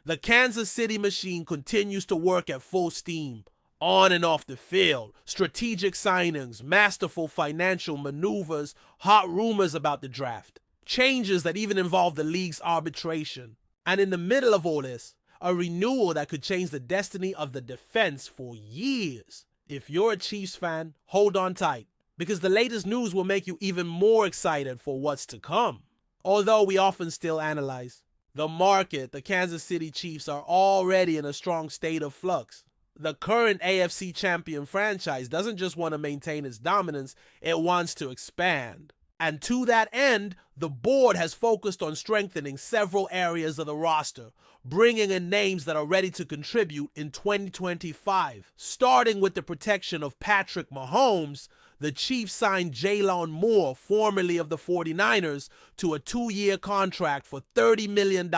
The Kansas City machine continues to work at full steam, on and off the field. Strategic signings, masterful financial maneuvers, hot rumors about the draft, changes that even involve the league's arbitration. And in the middle of all this, a renewal that could change the destiny of the defense for years. If you're a Chiefs fan, hold on tight, because the latest news will make you even more excited for what's to come. Although we often still analyze the market, the Kansas City Chiefs are already in a strong state of flux. The current AFC champion franchise doesn't just want to maintain its dominance, it wants to expand. And to that end, the board has focused on strengthening several areas of the roster, bringing in names that are ready to contribute in 2025. Starting with the protection of Patrick Mahomes, the Chiefs signed Jalen Moore, formerly of the 49ers, to a 2-year contract for $30 million.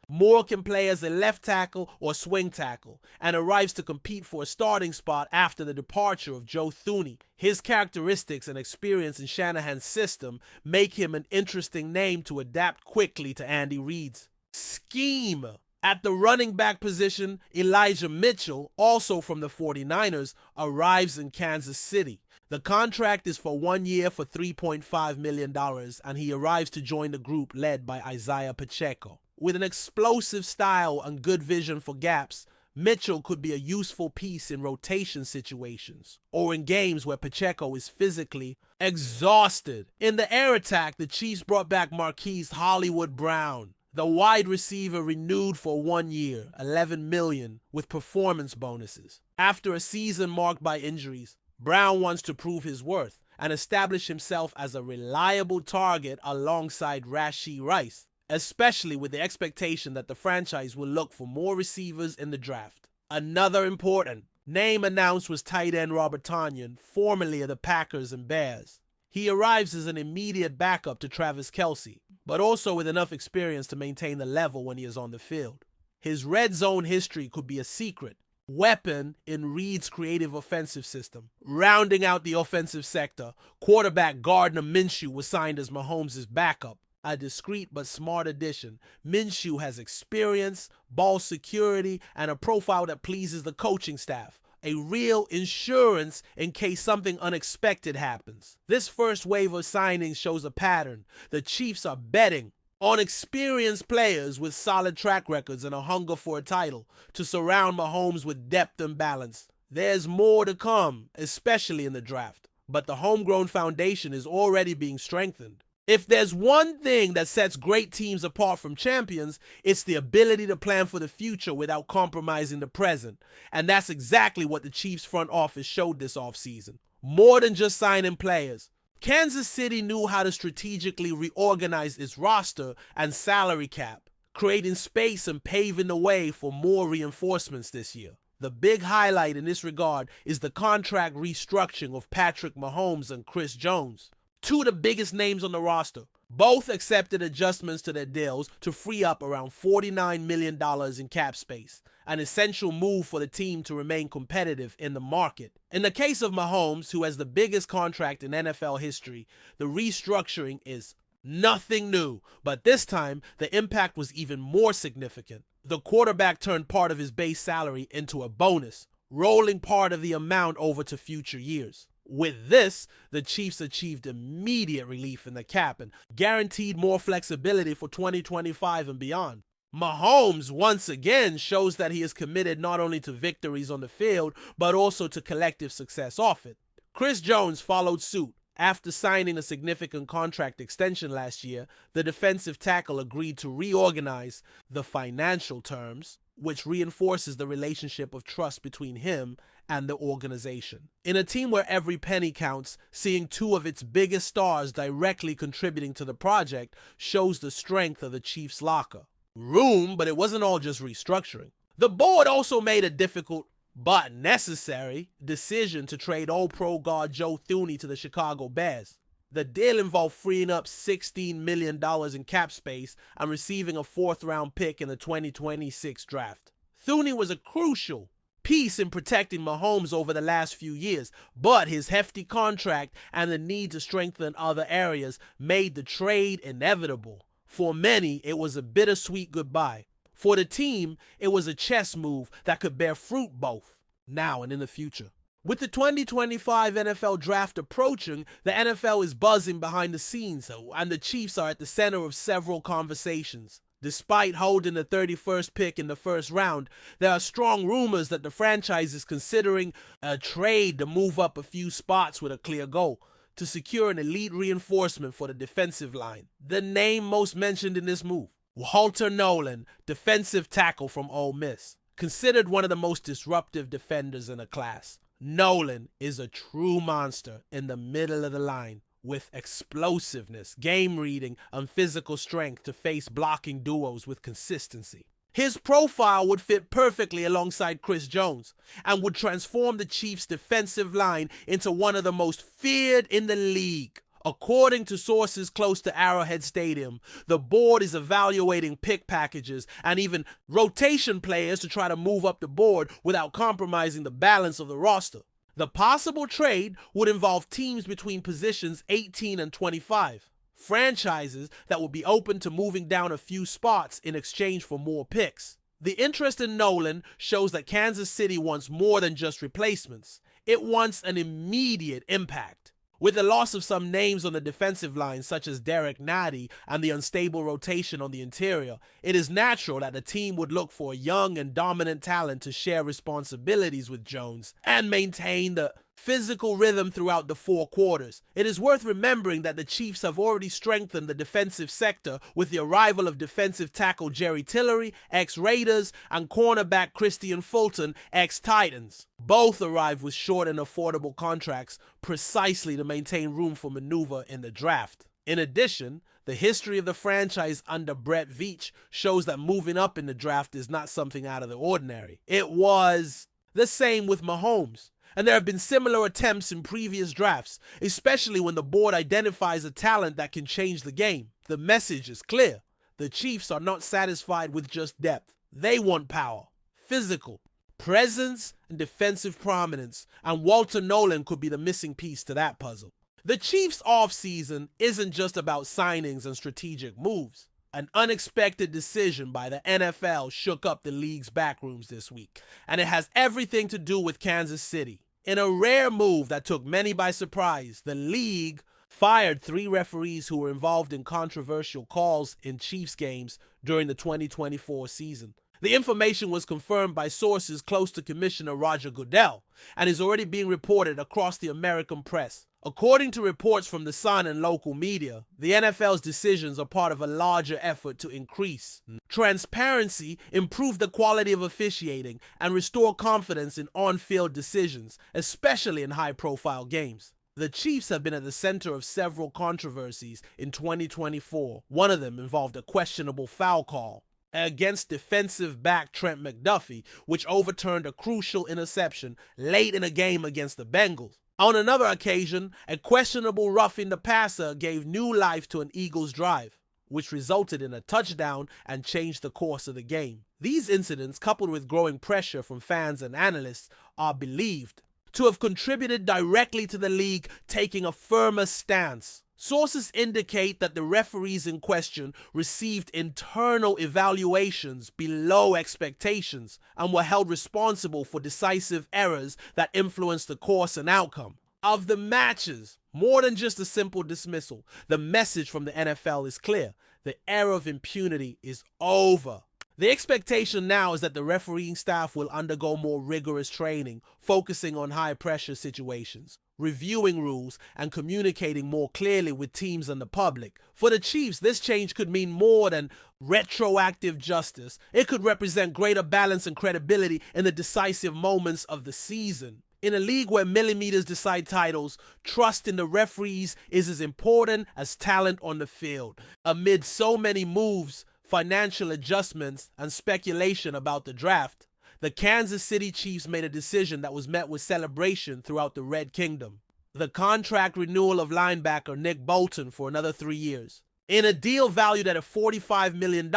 Moore can play as a left tackle or swing tackle and arrives to compete for a starting spot after the departure of Joe Thuney. His characteristics and experience in Shanahan's system make him an interesting name to adapt quickly to Andy Reid's scheme. At the running back position, Elijah Mitchell, also from the 49ers, arrives in Kansas City. The contract is for 1 year for $3.5 million, and he arrives to join the group led by Isaiah Pacheco. With an explosive style and good vision for gaps, Mitchell could be a useful piece in rotation situations or in games where Pacheco is physically exhausted. In the air attack, the Chiefs brought back Marquise Hollywood Brown. The wide receiver renewed for 1 year, $11 million, with performance bonuses. After a season marked by injuries, Brown wants to prove his worth and establish himself as a reliable target alongside Rashee Rice, especially with the expectation that the franchise will look for more receivers in the draft. Another important name announced was tight end Robert Tonyan, formerly of the Packers and Bears. He arrives as an immediate backup to Travis Kelce, but also with enough experience to maintain the level when he is on the field. His red zone history could be a secret weapon in Reid's creative offensive system. Rounding out the offensive sector, quarterback Gardner Minshew was signed as Mahomes' backup. A discreet but smart addition, Minshew has experience, ball security, and a profile that pleases the coaching staff. A real insurance in case something unexpected happens. This first wave of signings shows a pattern. The Chiefs are betting on experienced players with solid track records and a hunger for a title to surround Mahomes with depth and balance. There's more to come, especially in the draft, but the homegrown foundation is already being strengthened. If there's one thing that sets great teams apart from champions, it's the ability to plan for the future without compromising the present. And that's exactly what the Chiefs front office showed this offseason. More than just signing players. Kansas City knew how to strategically reorganize its roster and salary cap, creating space and paving the way for more reinforcements this year. The big highlight in this regard is the contract restructuring of Patrick Mahomes and Chris Jones, two of the biggest names on the roster. Both accepted adjustments to their deals to free up around $49 million in cap space, an essential move for the team to remain competitive in the market. In the case of Mahomes, who has the biggest contract in NFL history, the restructuring is nothing new, but this time the impact was even more significant. The quarterback turned part of his base salary into a bonus, rolling part of the amount over to future years. With this, the Chiefs achieved immediate relief in the cap and guaranteed more flexibility for 2025 and beyond. Mahomes once again shows that he is committed not only to victories on the field, but also to collective success off it. Chris Jones followed suit. After signing a significant contract extension last year, the defensive tackle agreed to reorganize the financial terms, which reinforces the relationship of trust between him and the organization. In a team where every penny counts, seeing two of its biggest stars directly contributing to the project shows the strength of the Chiefs' locker room, but it wasn't all just restructuring. The board also made a difficult but necessary decision to trade All-Pro guard Joe Thuney to the Chicago Bears. The deal involved freeing up $16 million in cap space and receiving a 4th-round pick in the 2026 draft. Thuney was a crucial piece in protecting Mahomes over the last few years, but his hefty contract and the need to strengthen other areas made the trade inevitable. For many, it was a bittersweet goodbye. For the team, it was a chess move that could bear fruit both now and in the future. With the 2025 NFL draft approaching, the NFL is buzzing behind the scenes, and the Chiefs are at the center of several conversations. Despite holding the 31st pick in the first round, there are strong rumors that the franchise is considering a trade to move up a few spots with a clear goal to secure an elite reinforcement for the defensive line. The name most mentioned in this move, Walter Nolan, defensive tackle from Ole Miss, considered one of the most disruptive defenders in the class. Nolan is a true monster in the middle of the line with explosiveness, game reading, and physical strength to face blocking duos with consistency. His profile would fit perfectly alongside Chris Jones and would transform the Chiefs' defensive line into one of the most feared in the league. According to sources close to Arrowhead Stadium, the board is evaluating pick packages and even rotation players to try to move up the board without compromising the balance of the roster. The possible trade would involve teams between positions 18 and 25, franchises that would be open to moving down a few spots in exchange for more picks. The interest in Nolan shows that Kansas City wants more than just replacements. It wants an immediate impact. With the loss of some names on the defensive line, such as Derek Nady, and the unstable rotation on the interior, it is natural that the team would look for a young and dominant talent to share responsibilities with Jones and maintain the physical rhythm throughout the four quarters. It is worth remembering that the Chiefs have already strengthened the defensive sector with the arrival of defensive tackle Jerry Tillery, ex-Raiders, and cornerback Christian Fulton, ex-Titans. Both arrived with short and affordable contracts precisely to maintain room for maneuver in the draft. In addition, the history of the franchise under Brett Veach shows that moving up in the draft is not something out of the ordinary. It was the same with Mahomes. And there have been similar attempts in previous drafts, especially when the board identifies a talent that can change the game. The message is clear. The Chiefs are not satisfied with just depth. They want power, physical, presence, and defensive prominence, and Walter Nolan could be the missing piece to that puzzle. The Chiefs' offseason isn't just about signings and strategic moves. An unexpected decision by the NFL shook up the league's backrooms this week, and it has everything to do with Kansas City. In a rare move that took many by surprise, the league fired 3 referees who were involved in controversial calls in Chiefs games during the 2024 season. The information was confirmed by sources close to Commissioner Roger Goodell and is already being reported across the American press. According to reports from The Sun and local media, the NFL's decisions are part of a larger effort to increase transparency, improve the quality of officiating, and restore confidence in on-field decisions, especially in high-profile games. The Chiefs have been at the center of several controversies in 2024. One of them involved a questionable foul call against defensive back Trent McDuffie, which overturned a crucial interception late in a game against the Bengals. On another occasion, a questionable roughing the passer gave new life to an Eagles drive, which resulted in a touchdown and changed the course of the game. These incidents, coupled with growing pressure from fans and analysts, are believed to have contributed directly to the league taking a firmer stance. Sources indicate that the referees in question received internal evaluations below expectations and were held responsible for decisive errors that influenced the course and outcome of the matches. More than just a simple dismissal, the message from the NFL is clear. The era of impunity is over. The expectation now is that the refereeing staff will undergo more rigorous training, focusing on high-pressure situations, reviewing rules, and communicating more clearly with teams and the public. For the Chiefs, this change could mean more than retroactive justice. It could represent greater balance and credibility in the decisive moments of the season. In a league where millimeters decide titles, trust in the referees is as important as talent on the field. Amid so many moves, financial adjustments, and speculation about the draft, the Kansas City Chiefs made a decision that was met with celebration throughout the Red Kingdom. The contract renewal of linebacker Nick Bolton for another 3 years. In a deal valued at $45 million,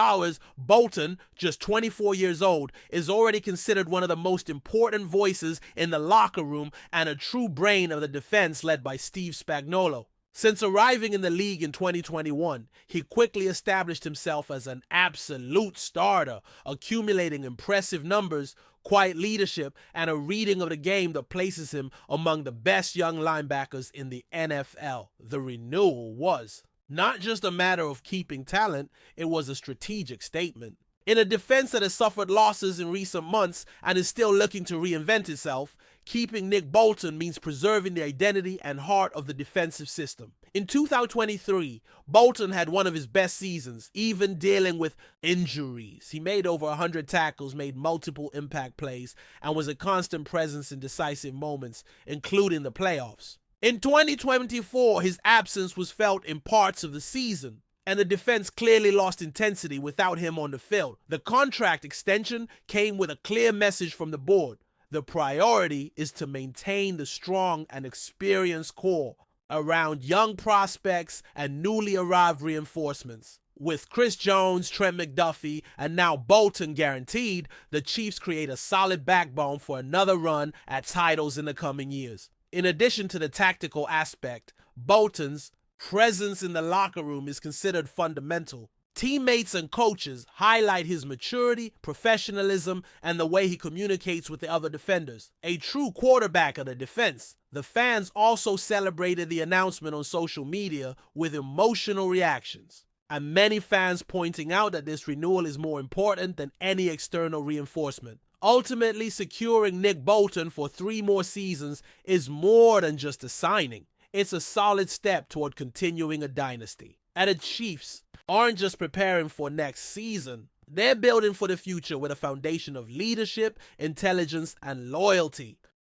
Bolton, just 24 years old, is already considered one of the most important voices in the locker room and a true brain of the defense led by Steve Spagnuolo. Since arriving in the league in 2021, he quickly established himself as an absolute starter, accumulating impressive numbers, quiet leadership, and a reading of the game that places him among the best young linebackers in the NFL. The renewal was not just a matter of keeping talent, it was a strategic statement. In a defense that has suffered losses in recent months and is still looking to reinvent itself, keeping Nick Bolton means preserving the identity and heart of the defensive system. In 2023, Bolton had one of his best seasons, even dealing with injuries. He made over 100 tackles, made multiple impact plays, and was a constant presence in decisive moments, including the playoffs. In 2024, his absence was felt in parts of the season, and the defense clearly lost intensity without him on the field. The contract extension came with a clear message from the board. The priority is to maintain the strong and experienced core around young prospects and newly arrived reinforcements. With Chris Jones, Trent McDuffie, and now Bolton guaranteed, the Chiefs create a solid backbone for another run at titles in the coming years. In addition to the tactical aspect, Bolton's presence in the locker room is considered fundamental. Teammates and coaches highlight his maturity, professionalism, and the way he communicates with the other defenders. A true quarterback of the defense. The fans also celebrated the announcement on social media with emotional reactions, and many fans pointing out that this renewal is more important than any external reinforcement. Ultimately, securing Nick Bolton for 3 more seasons is more than just a signing. It's a solid step toward continuing a dynasty. And the Chiefs aren't just preparing for next season. They're building for the future with a foundation of leadership, intelligence, and loyalty.